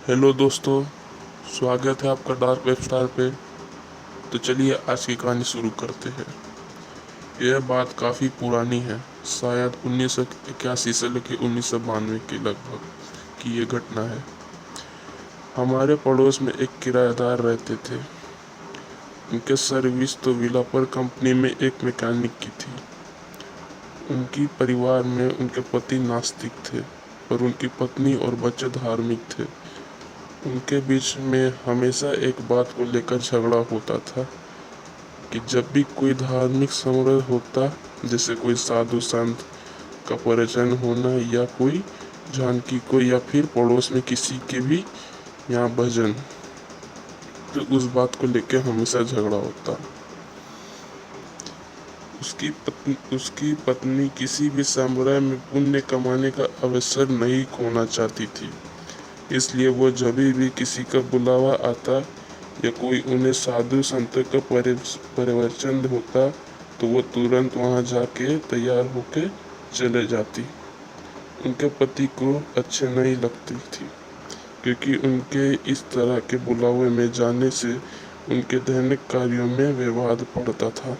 Hello दोस्तों, स्वागत है आपका डार्क वेब स्टार पे। तो चलिए आज की कहानी शुरू करते हैं। यह बात काफ़ी पुरानी है, शायद 1981 से लेकर 1992 के लगभग की ये घटना है। हमारे पड़ोस में एक किराएदार रहते थे। उनके सर्विस तो विला पर कंपनी में एक मैकेनिक की थी। उनकी परिवार में उनके पति नास्तिक थे और उनकी पत्नी और बच्चे धार्मिक थे। उनके बीच में हमेशा एक बात को लेकर झगड़ा होता था कि जब भी कोई धार्मिक समारोह होता, जैसे कोई साधु संत का परिचय होना या कोई जानकी को या फिर पड़ोस में किसी के भी यहाँ भजन, तो उस बात को लेकर हमेशा झगड़ा होता। उसकी पत्नी किसी भी समारोह में पुण्य कमाने का अवसर नहीं खोना चाहती थी, इसलिए वो जब भी किसी का बुलावा आता या कोई उन्हें साधु संत का प्रवचन होता तो वो तुरंत वहां जाके तैयार होके चले जाती। उनके पति को अच्छे नहीं लगती थी, क्योंकि उनके इस तरह के बुलावे में जाने से उनके दैनिक कार्यों में विवाद पड़ता था।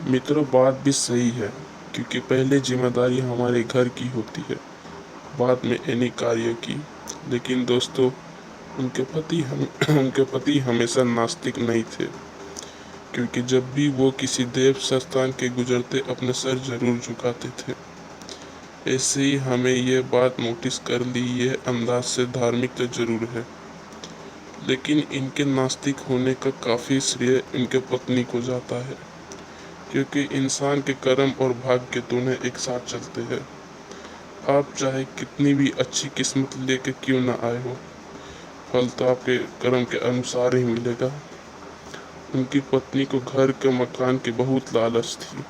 मित्रों, बात भी सही है, क्योंकि पहले जिम्मेदारी हमारे घर की होती है, बाद में इन्हीं कार्यों की। लेकिन दोस्तों, उनके पति हमेशा नास्तिक नहीं थे, क्योंकि जब भी वो किसी देव स्थान के गुजरते अपने सर जरूर झुकाते थे। ऐसे ही हमें ये बात नोटिस कर ली, ये अंदाज से धार्मिक तो जरूर है, लेकिन इनके नास्तिक होने का काफ़ी श्रेय इनके पत्नी को जाता है, क्योंकि इंसान के कर्म और भाग्य दोनों एक साथ चलते हैं। आप चाहे कितनी भी अच्छी किस्मत लेके क्यों ना आए हो, फल तो आपके कर्म के अनुसार ही मिलेगा। उनकी पत्नी को घर के मकान की बहुत लालच थी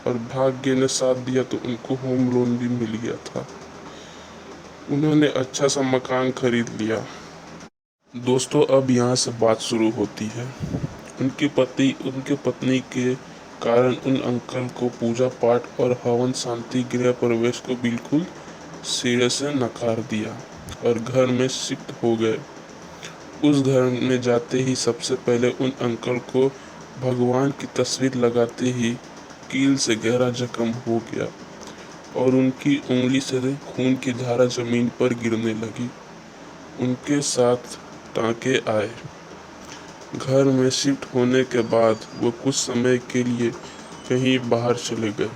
और भाग्य ने साथ दिया तो उनको होम लोन भी मिल गया था। उन्होंने अच्छा सा मकान खरीद लिया। दोस्तों, अब यहाँ से बात शुरू होती है। उनके पत्नी के कारण उन अंकल को पूजा पाठ और हवन शांति गृह प्रवेश को बिल्कुल सिरे से नकार दिया और घर में शिफ्ट हो गए। उस घर में जाते ही सबसे पहले उन अंकल को भगवान की तस्वीर लगाते ही कील से गहरा जख्म हो गया और उनकी उंगली से खून की धारा जमीन पर गिरने लगी। उनके साथ टांके आए। घर में शिफ्ट होने के बाद वो कुछ समय के लिए कहीं बाहर चले गए।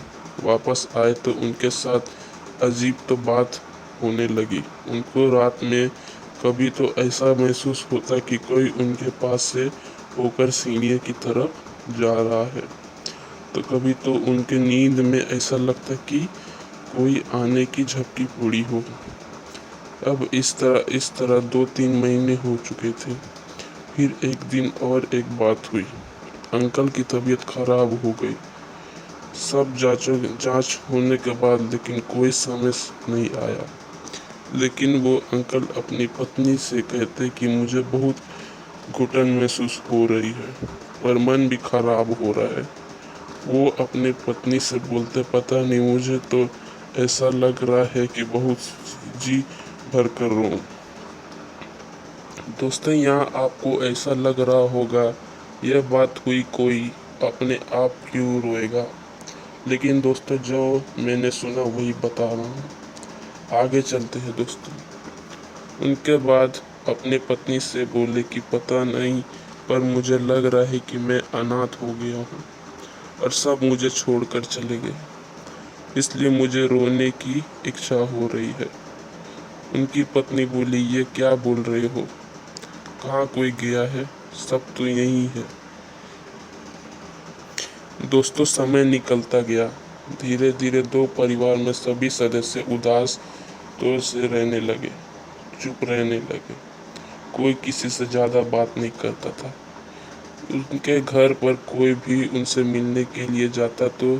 वापस आए तो उनके साथ अजीब तो बात होने लगी। उनको रात में कभी तो ऐसा महसूस होता कि कोई उनके पास से होकर सीढ़ियों की तरफ जा रहा है, तो कभी तो उनके नींद में ऐसा लगता कि कोई आने की झपकी पड़ी हो। अब इस तरह 2-3 महीने हो चुके थे। फिर एक दिन और एक बात हुई। अंकल की तबीयत खराब हो गई। सब जांच होने के बाद लेकिन कोई समझ नहीं आया। लेकिन वो अंकल अपनी पत्नी से कहते कि मुझे बहुत घुटन महसूस हो रही है और मन भी खराब हो रहा है। वो अपनी पत्नी से बोलते, पता नहीं, मुझे तो ऐसा लग रहा है कि बहुत जी भर कर रोऊं। दोस्तों, यहाँ आपको ऐसा लग रहा होगा यह बात हुई, कोई अपने आप क्यों रोएगा, लेकिन दोस्तों जो मैंने सुना वही बता रहा हूँ। आगे चलते हैं दोस्तों। उनके बाद अपने पत्नी से बोले कि पता नहीं, पर मुझे लग रहा है कि मैं अनाथ हो गया हूँ और सब मुझे छोड़कर चले गए, इसलिए मुझे रोने की इच्छा हो रही है। उनकी पत्नी बोली, ये क्या बोल रहे हो, कहाँ कोई गया है, सब तो यही है। दोस्तों, समय निकलता गया। धीरे धीरे दो परिवार में सभी सदस्य उदास तौर से रहने लगे, चुप रहने लगे। कोई किसी से ज़्यादा बात नहीं करता था। उनके घर पर कोई भी उनसे मिलने के लिए जाता तो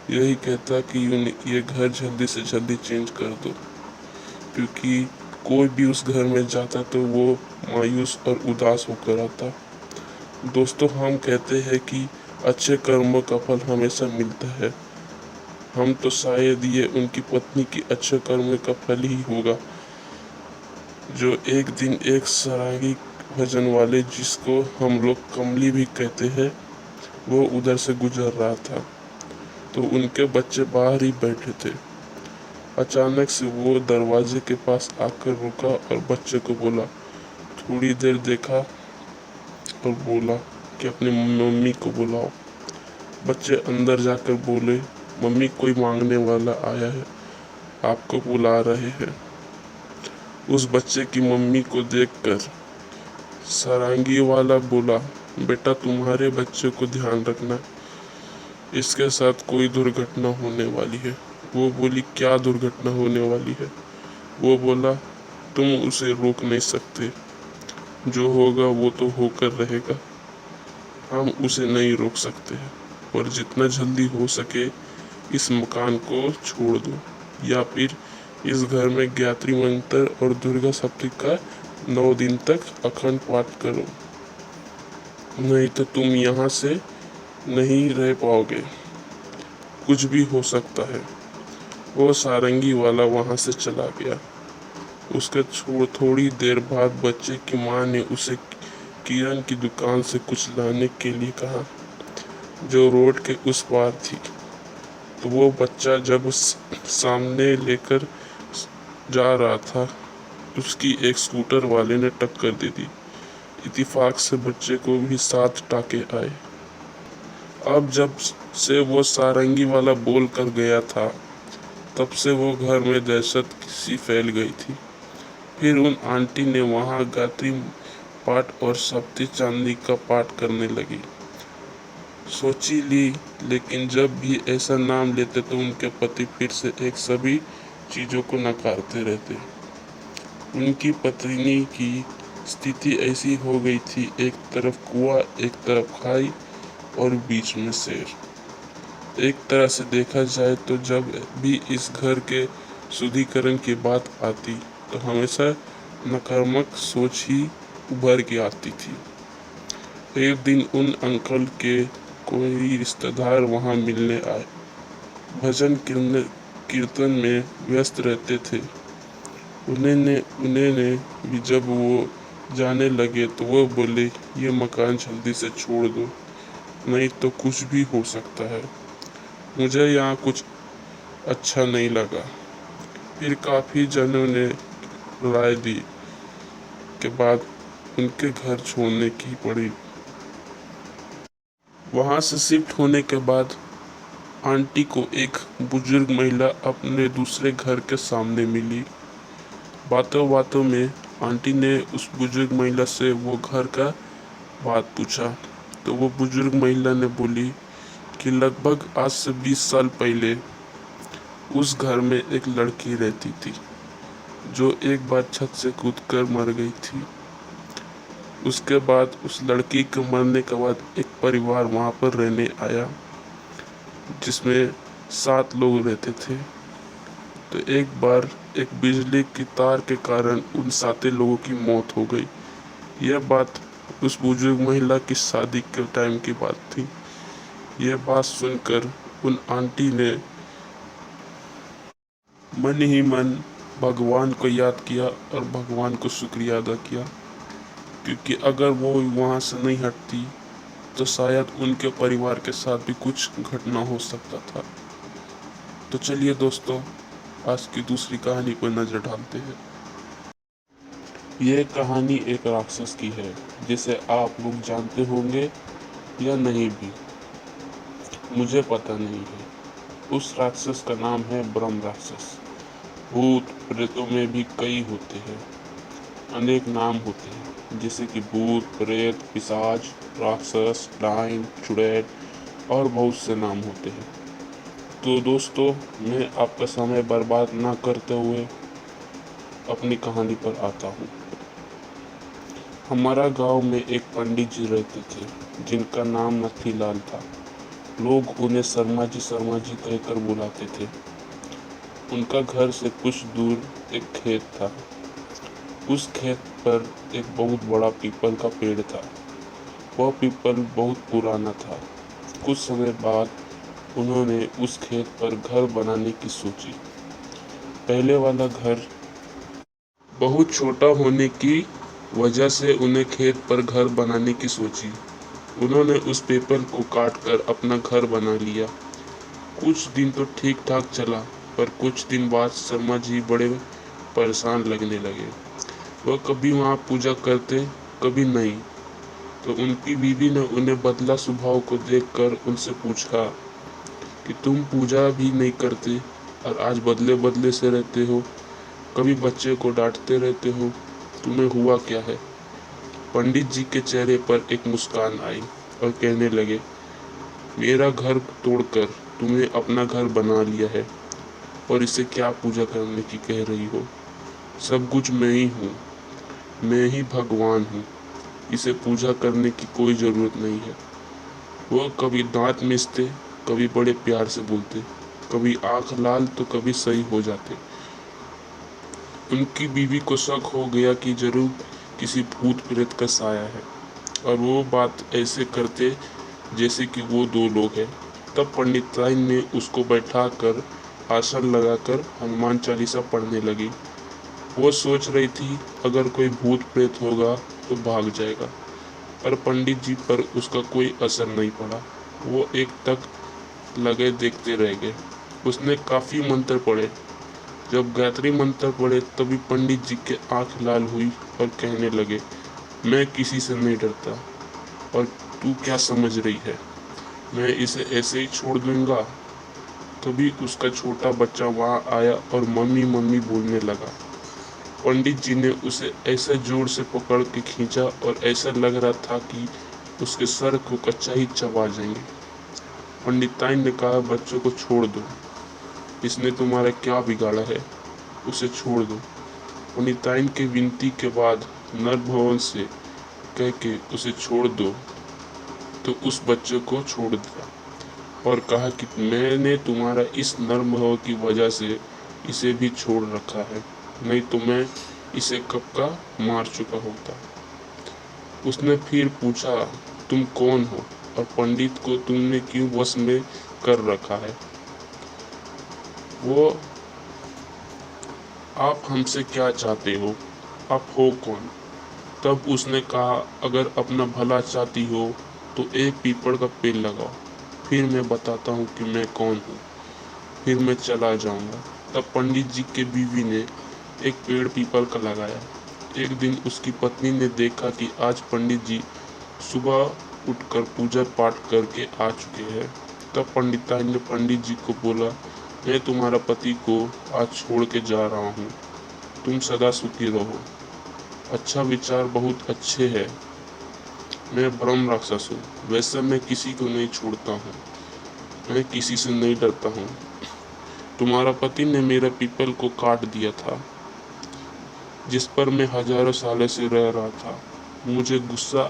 यही कहता कि ये घर जल्दी से जल्दी चेंज कर दो, क्योंकि कोई भी उस घर में जाता तो वो मायूस और उदास होकर आता। दोस्तों, हम कहते हैं कि अच्छे कर्मों का फल हमेशा मिलता है। हम तो शायद ये उनकी पत्नी की अच्छे कर्मों का फल ही होगा। जो एक दिन एक सारंगी भजन वाले, जिसको हम लोग कमली भी कहते हैं, वो उधर से गुजर रहा था। तो उनके बच्चे बाहर ही बैठे थे। अचानक से वो दरवाजे के पास आकर रुका और बच्चे को बोला। थोड़ी देर देखा और बोला कि अपनी मम्मी को बुलाओ। बच्चे अंदर जाकर बोले, मम्मी कोई मांगने वाला आया है, आपको बुला रहे हैं। उस बच्चे की मम्मी को देखकर सारंगी वाला बोला, बेटा तुम्हारे बच्चे को ध्यान रखना, इसके साथ कोई दुर्घटना होने वाली है। वो बोली, क्या दुर्घटना होने वाली है? वो बोला, तुम उसे रोक नहीं सकते, जो होगा वो तो होकर रहेगा, हम उसे नहीं रोक सकते हैं, और जितना जल्दी हो सके इस मकान को छोड़ दो, या फिर इस घर में गायत्री मंत्र और दुर्गा सप्तशती का 9 दिन तक अखंड पाठ करो, नहीं तो तुम यहाँ से नहीं रह पाओगे, कुछ भी हो सकता है। वो सारंगी वाला वहाँ से चला गया। उसके थोड़ी देर बाद बच्चे की माँ ने उसे किरण की दुकान से कुछ लाने के लिए कहा, जो रोड के उस पार थी। तो वो बच्चा जब सामने लेकर जा रहा था, उसकी एक स्कूटर वाले ने टक्कर दे दी। इत्तेफाक से बच्चे को भी 7 टाके आए। अब जब से वो सारंगी वाला बोल कर गया था, तब से वो घर में दहशत सी फैल गई थी। फिर उन आंटी ने वहाँ गायत्री पाठ और सप्ती चांदी का पाठ करने लगी। सोची ली, लेकिन जब भी ऐसा नाम लेते तो उनके पति फिर से एक सभी चीज़ों को नकारते रहते। उनकी पत्नी की स्थिति ऐसी हो गई थी, एक तरफ कुआं, एक तरफ खाई और बीच में शेर। एक तरह से देखा जाए तो जब भी इस घर के शुद्धिकरण की बात आती तो हमेशा नकारात्मक सोच ही उभर के आती थी। एक दिन उन अंकल के कोई रिश्तेदार वहाँ मिलने आए। भजन कीर्तन में व्यस्त रहते थे। उन्हें भी जब वो जाने लगे तो वो बोले, ये मकान जल्दी से छोड़ दो, नहीं तो कुछ भी हो सकता है, मुझे यहाँ कुछ अच्छा नहीं लगा। फिर काफ़ी जनों ने राय दी के बाद उनके घर छोड़ने की पड़ी। वहाँ से शिफ्ट होने के बाद आंटी को एक बुजुर्ग महिला अपने दूसरे घर के सामने मिली। बातों बातों में आंटी ने उस बुजुर्ग महिला से वो घर का बात पूछा, तो वो बुजुर्ग महिला ने बोली कि लगभग आज से 20 साल पहले उस घर में एक लड़की रहती थी, जो एक बार छत से कूदकर मर गई थी। उसके बाद उस लड़की के मरने के बाद एक परिवार वहाँ पर रहने आया, जिसमें 7 लोग रहते थे। तो एक बार एक बिजली की तार के कारण उन 7 लोगों की मौत हो गई। यह बात उस बुजुर्ग महिला की शादी के टाइम की बात थी। यह बात सुनकर उन आंटी ने मन ही मन भगवान को याद किया और भगवान को शुक्रिया अदा किया, क्योंकि अगर वो वहाँ से नहीं हटती तो शायद उनके परिवार के साथ भी कुछ घटना हो सकता था। तो चलिए दोस्तों, आज की दूसरी कहानी पर नज़र डालते हैं। यह कहानी एक राक्षस की है, जिसे आप लोग जानते होंगे या नहीं भी, मुझे पता नहीं है। उस राक्षस का नाम है ब्रह्म राक्षस। भूत प्रेतों में भी कई होते हैं, अनेक नाम होते हैं, जैसे कि भूत, प्रेत, पिशाच, राक्षस, डायन, चुड़ैल और बहुत से नाम होते हैं। तो दोस्तों, मैं आपका समय बर्बाद ना करते हुए अपनी कहानी पर आता हूँ। हमारा गांव में एक पंडित जी रहते थे, जिनका नाम नथीलाल था। लोग उन्हें शर्मा जी कहकर बुलाते थे। उनका घर से कुछ दूर एक खेत था। उस खेत पर एक बहुत बड़ा पीपल का पेड़ था। वह पीपल बहुत पुराना था। कुछ समय बाद उन्होंने उस खेत पर घर बनाने की सोची। पहले वाला घर बहुत छोटा होने की वजह से उन्हें खेत पर घर बनाने की सोची। उन्होंने उस पेपर को काट कर अपना घर बना लिया। कुछ दिन तो ठीक ठाक चला, पर कुछ दिन बाद शर्मा जी बड़े परेशान लगने लगे। वह कभी वहाँ पूजा करते, कभी नहीं। तो उनकी बीवी ने उन्हें बदला स्वभाव को देखकर उनसे पूछा कि तुम पूजा भी नहीं करते और आज बदले बदले से रहते हो, कभी बच्चे को डांटते रहते हो, तुम्हें हुआ क्या है? पंडित जी के चेहरे पर एक मुस्कान आई और कहने लगे, मेरा घर तोड़कर तुमने अपना घर बना लिया है और इसे क्या पूजा करने की कह रही हो? सब कुछ मैं ही हूँ, मैं ही भगवान हूँ, इसे पूजा करने की कोई ज़रूरत नहीं है। वह कभी दांत मिसते, कभी बड़े प्यार से बोलते, कभी आंख लाल तो कभी सही हो जाते। उनकी बीवी को शक हो गया कि जरूर किसी भूत प्रेत का साया है और वो बात ऐसे करते जैसे कि वो दो लोग हैं। तब पंडिताइन ने उसको बैठा कर आसन लगाकर हनुमान चालीसा पढ़ने लगी। वो सोच रही थी अगर कोई भूत प्रेत होगा तो भाग जाएगा, पर पंडित जी पर उसका कोई असर नहीं पड़ा। वो एक तक लगे देखते रह गए। उसने काफ़ी मंत्र पढ़े। जब गायत्री मंत्र पढ़े तभी पंडित जी के आंख लाल हुई और कहने लगे, मैं किसी से नहीं डरता और तू क्या समझ रही है, मैं इसे ऐसे ही छोड़ दूंगा? तभी उसका छोटा बच्चा वहाँ आया और मम्मी मम्मी बोलने लगा। पंडित जी ने उसे ऐसे जोर से पकड़ के खींचा और ऐसा लग रहा था कि उसके सर को कच्चा ही चबा जाएंगे। पंडिताइन ने कहा, बच्चों को छोड़ दो, इसने तुम्हारा क्या बिगाड़ा है, उसे छोड़ दो। पंडिताइन के विनती के बाद नर भवन से कह के उसे छोड़ दो तो उस बच्चे को छोड़ दिया और कहा कि मैंने तुम्हारा इस नर्म भाव की वजह से इसे भी छोड़ रखा है, नहीं तो मैं इसे कब का मार चुका होता। उसने फिर पूछा, तुम कौन हो और पंडित को तुमने क्यों वश में कर रखा है? वो, आप हमसे क्या चाहते हो, आप हो कौन? तब उसने कहा, अगर अपना भला चाहती हो तो एक पीपल का पेड़ लगाओ, फिर मैं बताता हूँ कि मैं कौन हूँ, फिर मैं चला जाऊँगा। तब पंडित जी के बीवी ने एक पेड़ पीपल का लगाया। एक दिन उसकी पत्नी ने देखा कि आज पंडित जी सुबह उठकर पूजा पाठ करके आ चुके हैं। तब पंडिताइन ने पंडित जी को बोला, मैं तुम्हारा पति को आज छोड़ के जा रहा हूँ, तुम सदा सुखी रहो। अच्छा विचार बहुत अच्छे हैं, मैं ब्रह्म राक्षस हूँ, वैसे मैं किसी को नहीं छोड़ता हूँ, मैं किसी से नहीं डरता हूँ। तुम्हारा पति ने मेरा पीपल को काट दिया था जिस पर मैं हजारों सालों से रह रहा था। मुझे गुस्सा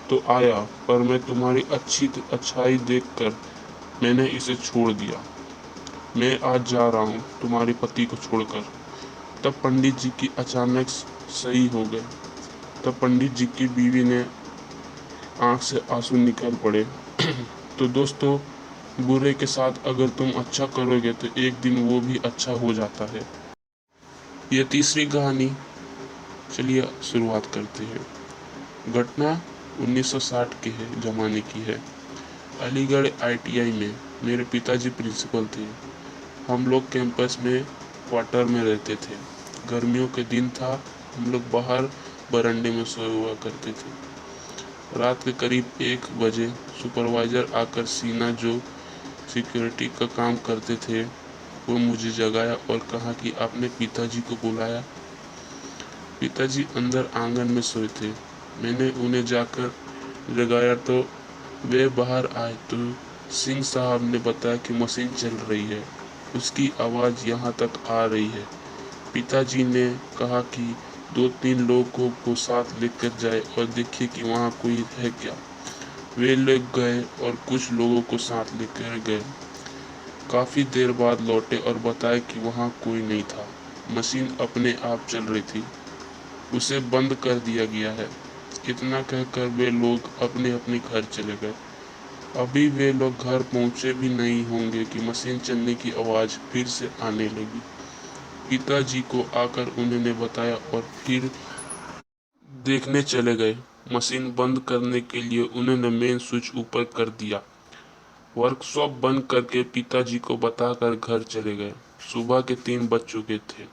तो आया, पर मैं तुम्हारी अच्छाई देखकर मैंने इसे छोड़ दिया। मैं आज जा रहा हूँ तुम्हारे पति को छोड़कर। तब पंडित जी की अचानक सही हो गए। तब पंडित जी की बीवी ने आंख से आंसू निकल पड़े। तो दोस्तों, बुरे के साथ अगर तुम अच्छा करोगे तो एक दिन वो भी अच्छा हो जाता है। यह तीसरी कहानी, चलिए शुरुआत करते हैं। घटना 1960 के ज़माने की है। अलीगढ़ ITI में मेरे पिताजी प्रिंसिपल थे। हम लोग कैंपस में क्वार्टर में रहते थे। गर्मियों के दिन था, हम लोग बाहर बरामदे में सोए हुआ करते थे। रात के करीब 1 बजे सुपरवाइज़र आकर सीना जो सिक्योरिटी का काम करते थे वो मुझे जगाया और कहा कि आपने पिताजी को बुलाया। पिताजी अंदर आंगन में सोए थे। मैंने उन्हें जाकर जगाया तो वे बाहर आए तो सिंह साहब ने बताया कि मशीन चल रही है, उसकी आवाज़ यहाँ तक आ रही है। पिताजी ने कहा कि 2-3 लोगों को साथ लेकर जाए और देखिए कि वहाँ कोई है क्या। वे लोग गए और कुछ लोगों को साथ लेकर गए। काफ़ी देर बाद लौटे और बताया कि वहाँ कोई नहीं था, मशीन अपने आप चल रही थी, उसे बंद कर दिया गया है। इतना कहकर वे लोग अपने अपने घर चले गए। अभी वे लोग घर पहुँचे भी नहीं होंगे कि मशीन चलने की आवाज़ फिर से आने लगी। पिताजी को आकर उन्होंने बताया और फिर देखने चले गए। मशीन बंद करने के लिए उन्होंने मेन स्विच ऊपर कर दिया। वर्कशॉप बंद करके पिताजी को बताकर घर चले गए। सुबह के 3 बज चुके थे।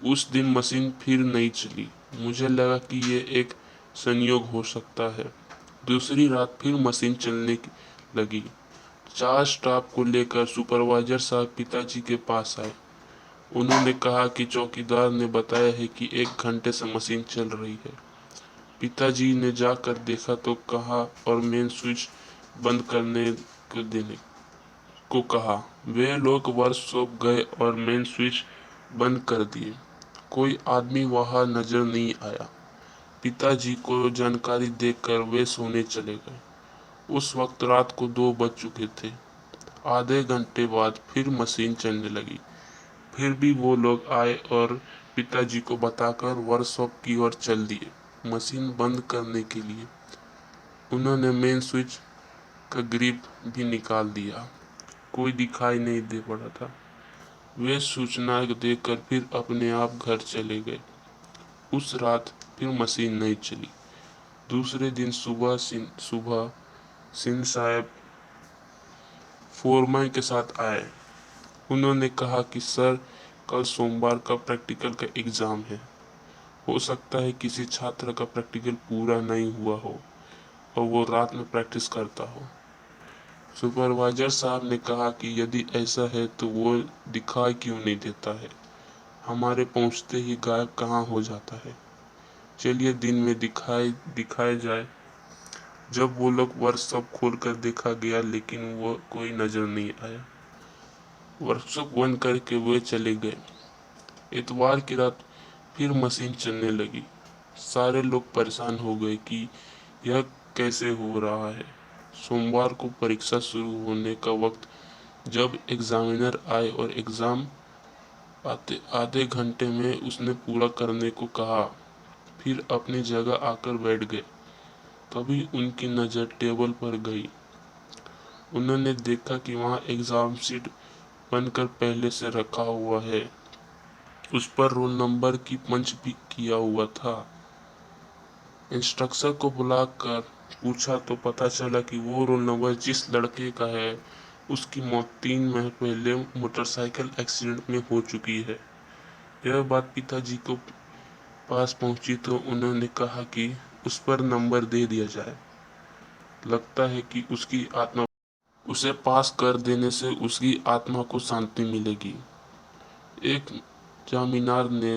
उस दिन मशीन फिर नहीं चली। मुझे लगा कि ये एक संयोग हो सकता है। दूसरी रात फिर मशीन चलने लगी। 4 स्टाफ को लेकर सुपरवाइजर साहब पिताजी के पास आए। उन्होंने कहा कि चौकीदार ने बताया है कि 1 घंटे से मशीन चल रही है। पिताजी ने जाकर देखा तो कहा और मेन स्विच बंद करने को कहा। वे लोग वर्कशॉप गए और मेन स्विच बंद कर दिए। कोई आदमी वहां नजर नहीं आया। पिताजी को जानकारी देकर वे सोने चले गए। उस वक्त रात को 2 बज चुके थे। आधे घंटे बाद फिर मशीन चलने लगी। फिर भी वो लोग आए और पिताजी को बताकर वर्कशॉप की ओर चल दिए मशीन बंद करने के लिए। उन्होंने मेन स्विच का ग्रिप भी निकाल दिया। कोई दिखाई नहीं दे पड़ा था। वे सूचना देकर फिर अपने आप घर चले गए। उस रात फिर मशीन नहीं चली। दूसरे दिन सुबह सिंह साहब फोरमैन के साथ आए। उन्होंने कहा कि सर, कल सोमवार का प्रैक्टिकल का एग्ज़ाम है। हो सकता है किसी छात्र का प्रैक्टिकल पूरा नहीं हुआ हो और वो रात में प्रैक्टिस करता हो। सुपरवाइजर साहब ने कहा कि यदि ऐसा है तो वो दिखाई क्यों नहीं देता है। हमारे पहुंचते ही गायब कहाँ हो जाता है। चलिए दिन में दिखाया जाए। जब वो लोग वर्कशॉप खोलकर देखा गया लेकिन वो कोई नजर नहीं आया। वर्कशॉप बंद करके वे चले गए। इतवार की रात फिर मशीन चलने लगी। सारे लोग परेशान हो गए कि यह कैसे हो रहा है। सोमवार को परीक्षा शुरू होने का वक्त जब एग्जामिनर आए और एग्जाम आधे घंटे में उसने पूरा करने को कहा, फिर अपनी जगह आकर बैठ गए। तभी उनकी नज़र टेबल पर गई। उन्होंने देखा कि वहाँ एग्जाम शीट बनकर पहले से रखा हुआ है। उस पर रोल नंबर की पंच भी किया हुआ था। इंस्ट्रक्टर को बुलाकर पूछा तो पता चला कि वो रोल नंबर जिस लड़के का है उसकी मौत 3 माह पहले मोटरसाइकिल एक्सीडेंट में हो चुकी है। यह बात पिताजी को पास पहुंची तो उन्होंने कहा कि उस पर नंबर दे दिया जाए। लगता है कि उसे पास कर देने से उसकी आत्मा को शांति मिलेगी। एक जमींदार ने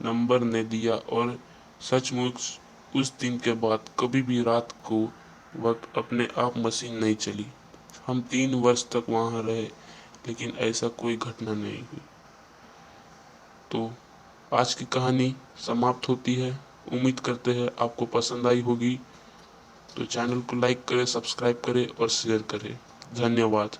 नंबर ने दिया और सचमुच उस दिन के बाद कभी भी रात को वक्त अपने आप मशीन नहीं चली। हम 3 वर्ष तक वहां रहे लेकिन ऐसा कोई घटना नहीं हुई। तो आज की कहानी समाप्त होती है। उम्मीद करते हैं आपको पसंद आई होगी। तो चैनल को लाइक करें, सब्सक्राइब करें और शेयर करें। धन्यवाद।